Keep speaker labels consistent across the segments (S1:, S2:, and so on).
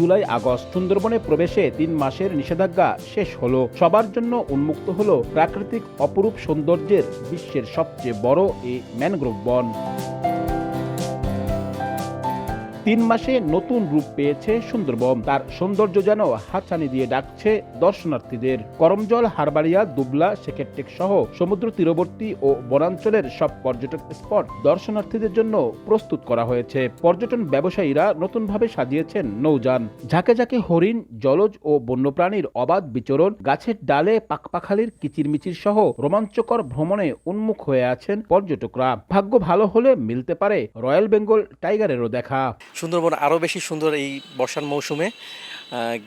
S1: July August সুন্দরবনে প্রবেশে 3 মাসের নিষেধাজ্ঞা শেষ হলো। সবার জন্য উন্মুক্ত হলো প্রাকৃতিক অপরূপ সৌন্দর্যের বিশ্বের সবচেয়ে বড় এই ম্যানগ্রোভ বন। 3 মাসে নতুন রূপ পেয়েছে সুন্দরবন। তার সৌন্দর্য যেন হাতছানি দিয়ে ডাকছে দর্শনার্থীদের। করমজল, হারবাড়িয়া, দুবলা, শেখেরটেক সহ সমুদ্র তীরবর্তী ও বনাঞ্চলের সব পর্যটক স্পট দর্শনার্থীদের জন্য প্রস্তুত করা হয়েছে। পর্যটন ব্যবসায়ীরা নতুনভাবে সাজিয়েছেন নৌযান। ঝাঁকে ঝাঁকে হরিণ, জলজ ও বন্যপ্রাণীর অবাধ বিচরণ, গাছের ডালে পাখপাখালির কিচিরমিচির সহ রোমাঞ্চকর ভ্রমণে উন্মুখ হয়ে আছেন পর্যটকরা। ভাগ্য ভালো হলে মিলতে পারে রয়্যাল বেঙ্গল টাইগারেরও দেখা।
S2: সুন্দরবন আরও বেশি সুন্দর এই বর্ষার মৌসুমে।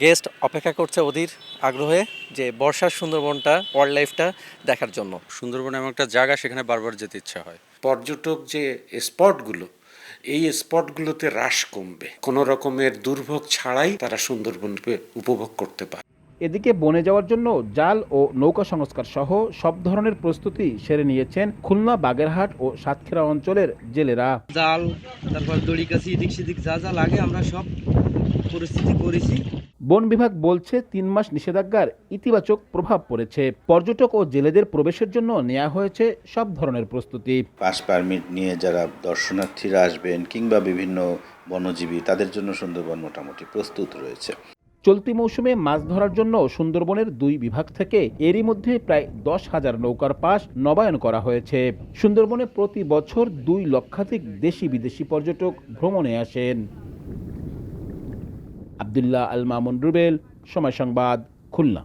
S2: গেস্ট অপেক্ষা করছে অধীর আগ্রহে যে বর্ষার সুন্দরবনটা, ওয়াইল্ড লাইফটা দেখার জন্য।
S3: সুন্দরবন এমন একটা জায়গা, সেখানে বারবার যেতে ইচ্ছা হয়।
S4: পর্যটক যে স্পটগুলো, এই স্পটগুলোতে হ্রাস কমবে। কোনো রকমের দুর্ভোগ ছাড়াই তারা সুন্দরবনকে উপভোগ করতে পারে।
S1: এদিকে বনে যাওয়ার জন্য জাল ও নৌকা সংস্কার সহ সব ধরনের প্রস্তুতি সেরে নিয়েছেন খুলনা, বাগেরহাট ও সাতক্ষীরা অঞ্চলের জেলেরা।
S5: জাল, তারপর দড়ি কাছি, এদিক সেদিক যা যা লাগে আমরা সব পরিস্থিতি করেছি।
S1: বন বিভাগ বলছে 3 মাস নিষেধাজ্ঞার ইতিবাচক প্রভাব পড়েছে। পর্যটক ও জেলেদের প্রবেশের জন্য নেওয়া হয়েছে সব ধরনের প্রস্তুতি।
S6: পাস পারমিট নিয়ে যারা দর্শনার্থীরা আসবেন কিংবা বিভিন্ন বনজীবী, তাদের জন্য সুন্দরবন মোটামুটি প্রস্তুত রয়েছে।
S1: চলতি মৌসুমে মাছ ধরার জন্য সুন্দরবনের 2 বিভাগ থেকে এরই মধ্যে প্রায় 10,000 নৌকার পাস নবায়ন করা হয়েছে। সুন্দরবনে প্রতি বছর 2 লক্ষাধিক দেশি বিদেশি পর্যটক ভ্রমণে আসেন। আব্দুল্লাহ আল মামুন রুবেল, সময় সংবাদ, খুলনা।